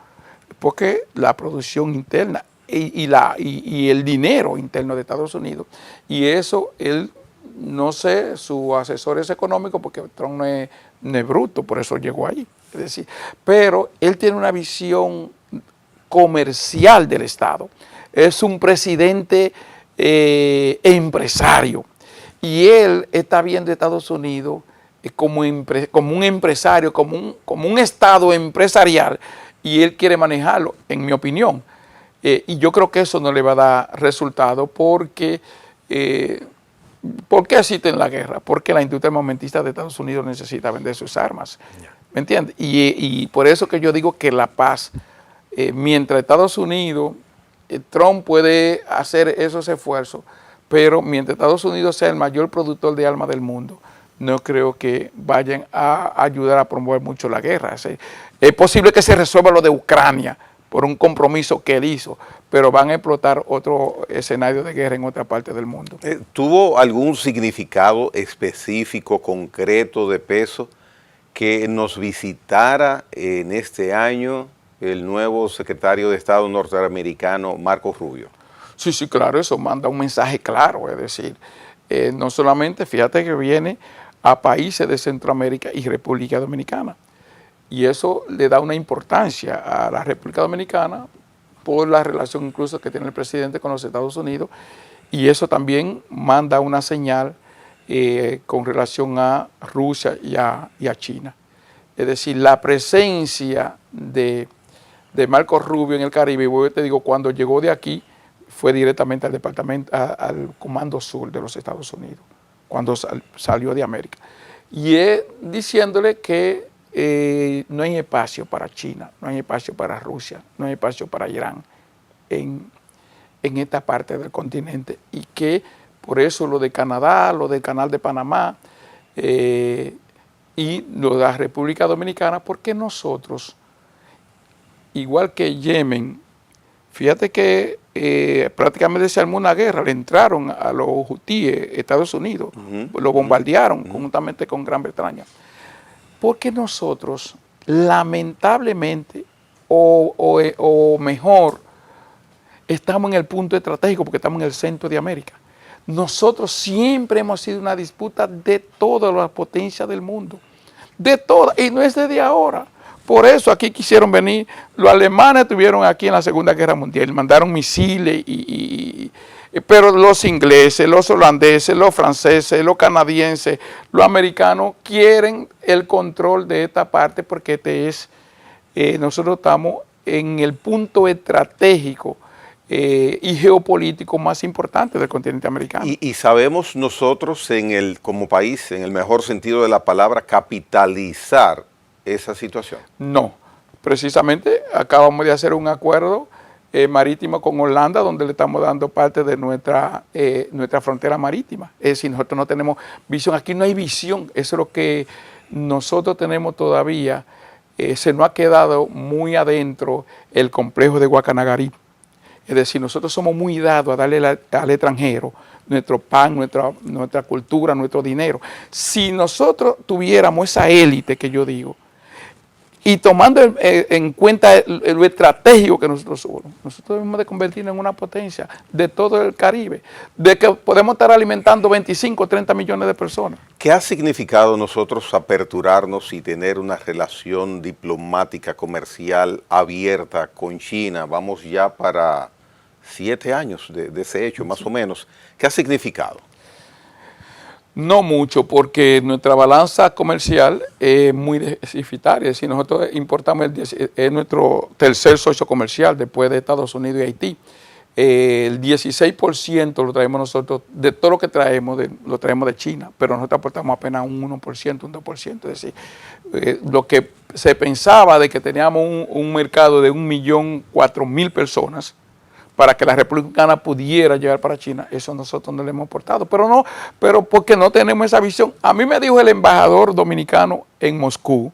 porque la producción interna y el dinero interno de Estados Unidos, y eso él, no sé, sus asesores económicos, porque Trump no es bruto, por eso llegó ahí. Es decir, pero él tiene una visión comercial del Estado. Es un presidente empresario. Y él está viendo a Estados Unidos como un empresario, como un Estado empresarial, y él quiere manejarlo, en mi opinión. Y yo creo que eso no le va a dar resultado porque, ¿por qué existen la guerra? Porque la industria armamentista de Estados Unidos necesita vender sus armas. ¿Me entiendes? Y por eso que yo digo que la paz, mientras Estados Unidos, Trump puede hacer esos esfuerzos, pero mientras Estados Unidos sea el mayor productor de armas del mundo, no creo que vayan a ayudar a promover mucho la guerra. Es posible que se resuelva lo de Ucrania por un compromiso que él hizo, pero van a explotar otro escenario de guerra en otra parte del mundo. ¿Tuvo algún significado específico, concreto, de peso, que nos visitara en este año el nuevo secretario de Estado norteamericano, Marco Rubio? Sí, claro, eso manda un mensaje claro, es decir, no solamente, fíjate que viene a países de Centroamérica y República Dominicana, y eso le da una importancia a la República Dominicana por la relación incluso que tiene el presidente con los Estados Unidos, y eso también manda una señal con relación a Rusia y a China. Es decir, la presencia de Marco Rubio en el Caribe, y yo te digo, cuando llegó de aquí, fue directamente al departamento, al Comando Sur de los Estados Unidos, cuando salió de América. Y es diciéndole que no hay espacio para China, no hay espacio para Rusia, no hay espacio para Irán en esta parte del continente, y que por eso lo de Canadá, lo del Canal de Panamá y lo de la República Dominicana, porque nosotros, igual que Yemen, fíjate que prácticamente se armó una guerra, le entraron a los hutíes, Estados Unidos, lo bombardearon conjuntamente con Gran Bretaña. Porque nosotros, lamentablemente, o mejor, estamos en el punto estratégico porque estamos en el centro de América. Nosotros siempre hemos sido una disputa de todas las potencias del mundo, de todas, y no es desde ahora. Por eso aquí quisieron venir, los alemanes estuvieron aquí en la Segunda Guerra Mundial, mandaron misiles, pero los ingleses, los holandeses, los franceses, los canadienses, los americanos quieren el control de esta parte porque nosotros estamos en el punto estratégico y geopolítico más importante del continente americano. Y sabemos nosotros como país, en el mejor sentido de la palabra, capitalizar esa situación. No, precisamente acabamos de hacer un acuerdo marítimo con Holanda, donde le estamos dando parte de nuestra frontera marítima. Es decir, nosotros no tenemos visión, aquí no hay visión, eso es lo que nosotros tenemos todavía, se nos ha quedado muy adentro el complejo de Guacanagarí. Es decir, nosotros somos muy dados a darle al extranjero nuestro pan, nuestra cultura, nuestro dinero. Si nosotros tuviéramos esa élite que yo digo, y tomando en cuenta lo estratégico que nosotros somos, nosotros debemos de convertirnos en una potencia de todo el Caribe, de que podemos estar alimentando 25 o 30 millones de personas. ¿Qué ha significado nosotros aperturarnos y tener una relación diplomática, comercial abierta con China? Vamos ya para 7 años de ese hecho, más o menos. ¿Qué ha significado? No mucho, porque nuestra balanza comercial es muy deficitaria. Es decir, nosotros importamos, es nuestro tercer socio comercial después de Estados Unidos y Haití. El 16% lo traemos nosotros, de todo lo que traemos, lo traemos de China, pero nosotros aportamos apenas un 1%, un 2%. Es decir, lo que se pensaba de que teníamos un mercado de 1.004.000 personas, para que la República Dominicana pudiera llegar para China, eso nosotros no le hemos aportado, pero porque no tenemos esa visión. A mí me dijo el embajador dominicano en Moscú,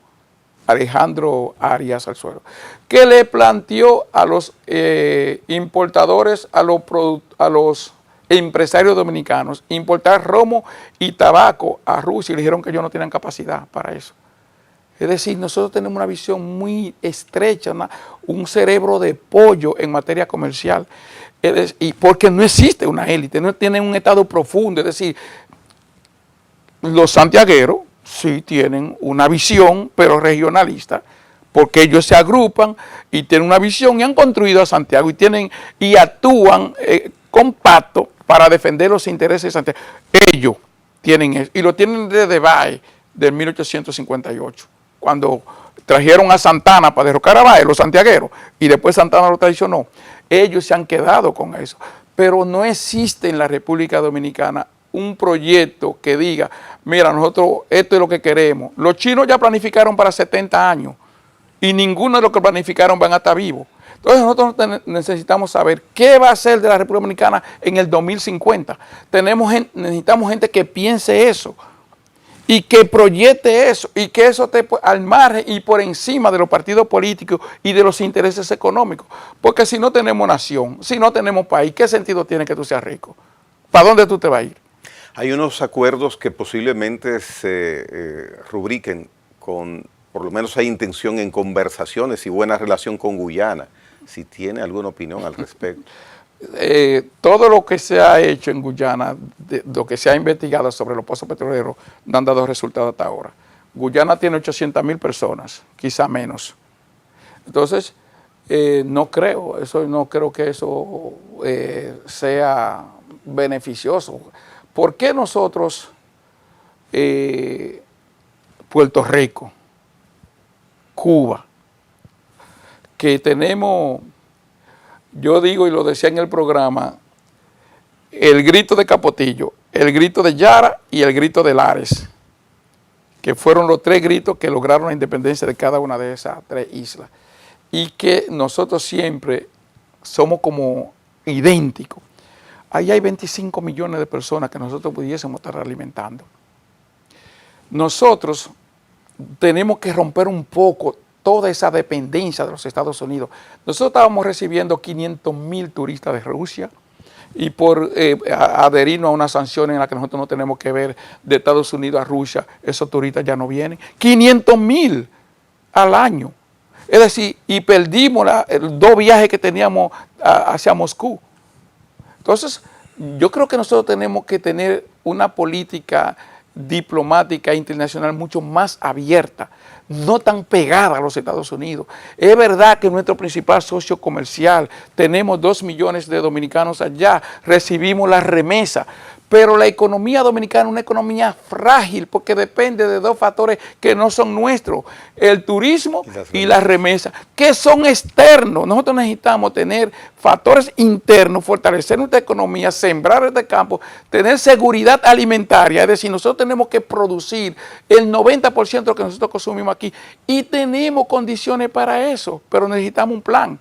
Alejandro Arias Alzuero, que le planteó a los importadores, a los empresarios dominicanos, importar romo y tabaco a Rusia, y le dijeron que ellos no tienen capacidad para eso. Es decir, nosotros tenemos una visión muy estrecha, un cerebro de pollo en materia comercial, y porque no existe una élite, no tienen un estado profundo. Es decir, los santiagueros sí tienen una visión, pero regionalista, porque ellos se agrupan y tienen una visión y han construido a Santiago y actúan con pacto para defender los intereses de Santiago. Ellos tienen eso, y lo tienen desde Báez del 1858. Cuando trajeron a Santana para derrocar a Báez, los santiagueros, y después Santana lo traicionó. ellos se han quedado con eso. Pero no existe en la República Dominicana un proyecto que diga, mira, nosotros esto es lo que queremos. Los chinos ya planificaron para 70 años y ninguno de los que planificaron van a estar vivos. Entonces nosotros necesitamos saber qué va a ser de la República Dominicana en el 2050. Necesitamos gente que piense eso y que proyecte eso y que eso esté al margen y por encima de los partidos políticos y de los intereses económicos. Porque si no tenemos nación, si no tenemos país, ¿qué sentido tiene que tú seas rico? ¿Para dónde tú te vas a ir? Hay unos acuerdos que posiblemente se rubriquen con, por lo menos hay intención en conversaciones y buena relación con Guyana. Si tiene alguna opinión al respecto. Todo lo que se ha hecho en Guyana, lo que se ha investigado sobre los pozos petroleros, no han dado resultados hasta ahora. Guyana tiene 800,000 personas, quizá menos. Entonces, no creo que eso sea beneficioso. ¿Por qué nosotros, Puerto Rico, Cuba, que tenemos, yo digo y lo decía en el programa, el grito de Capotillo, el grito de Yara y el grito de Lares, que fueron los 3 gritos que lograron la independencia de cada una de esas 3 islas, y que nosotros siempre somos como idénticos. Ahí hay 25 millones de personas que nosotros pudiésemos estar alimentando. Nosotros tenemos que romper un poco toda esa dependencia de los Estados Unidos. Nosotros estábamos recibiendo 500,000 turistas de Rusia y por adherirnos a una sanción en la que nosotros no tenemos que ver de Estados Unidos a Rusia, esos turistas ya no vienen. 500,000 al año. Es decir, y perdimos los 2 viajes que teníamos hacia Moscú. Entonces, yo creo que nosotros tenemos que tener una política diplomática internacional mucho más abierta, no tan pegada a los Estados Unidos. Es verdad que nuestro principal socio comercial, tenemos 2 millones de dominicanos allá, recibimos la remesa, pero la economía dominicana es una economía frágil porque depende de 2 factores que no son nuestros, el turismo y la remesa, que son externos. Nosotros necesitamos tener factores internos, fortalecer nuestra economía, sembrar este campo, tener seguridad alimentaria, es decir, nosotros tenemos que producir el 90% de lo que nosotros consumimos aquí y tenemos condiciones para eso, pero necesitamos un plan,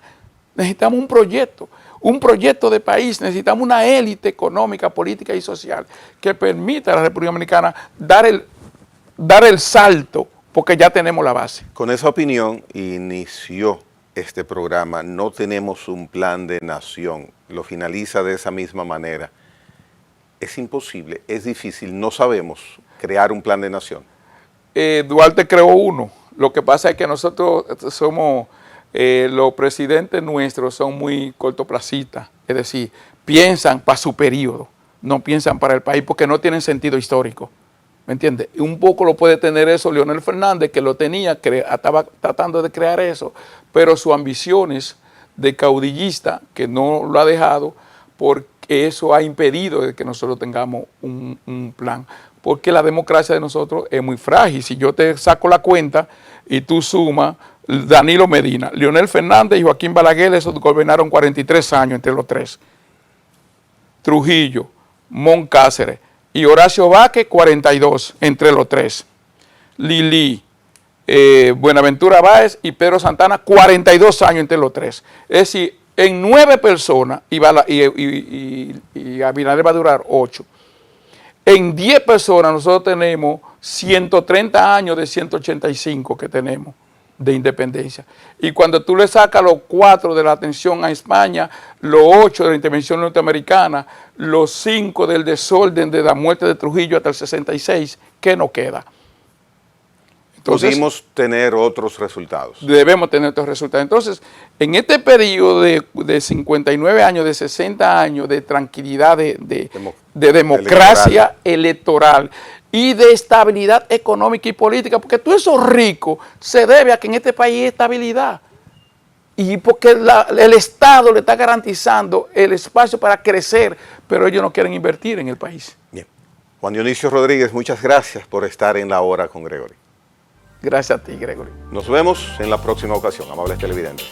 necesitamos un proyecto de país, necesitamos una élite económica, política y social que permita a la República Dominicana dar el salto, porque ya tenemos la base. Con esa opinión inició este programa. No tenemos un plan de nación. Lo finaliza de esa misma manera. Es imposible, es difícil, no sabemos crear un plan de nación. Duarte creó uno. Lo que pasa es que nosotros somos... los presidentes nuestros son muy cortoplacistas, es decir, piensan para su periodo, no piensan para el país porque no tienen sentido histórico, ¿me entiendes? Y un poco lo puede tener eso Leonel Fernández, que lo tenía, estaba tratando de crear eso, pero sus ambiciones de caudillista, que no lo ha dejado, porque eso ha impedido de que nosotros tengamos un plan, porque la democracia de nosotros es muy frágil. Si yo te saco la cuenta y tú sumas, Danilo Medina, Leonel Fernández y Joaquín Balaguer, esos gobernaron 43 años entre los 3. Trujillo, Moncáceres y Horacio Vázquez, 42 entre los 3. Lili, Buenaventura Báez y Pedro Santana, 42 años entre los 3. Es decir, en 9 personas, y Abinader va a durar 8. En 10 personas nosotros tenemos 130 años de 185 que tenemos de independencia. Y cuando tú le sacas los 4 de la atención a España, los 8 de la intervención norteamericana, los 5 del desorden de la muerte de Trujillo hasta el 66, ¿qué nos queda? Entonces, pudimos tener otros resultados. Debemos tener otros resultados. Entonces, en este periodo de 59 años, de 60 años de tranquilidad, de democracia electoral y de estabilidad económica y política, porque todo eso rico se debe a que en este país hay estabilidad y porque el Estado le está garantizando el espacio para crecer, pero ellos no quieren invertir en el país. Bien. Juan Dionisio Rodríguez, muchas gracias por estar en La Hora con Gregory. Gracias a ti, Gregory. Nos vemos en la próxima ocasión, amables televidentes.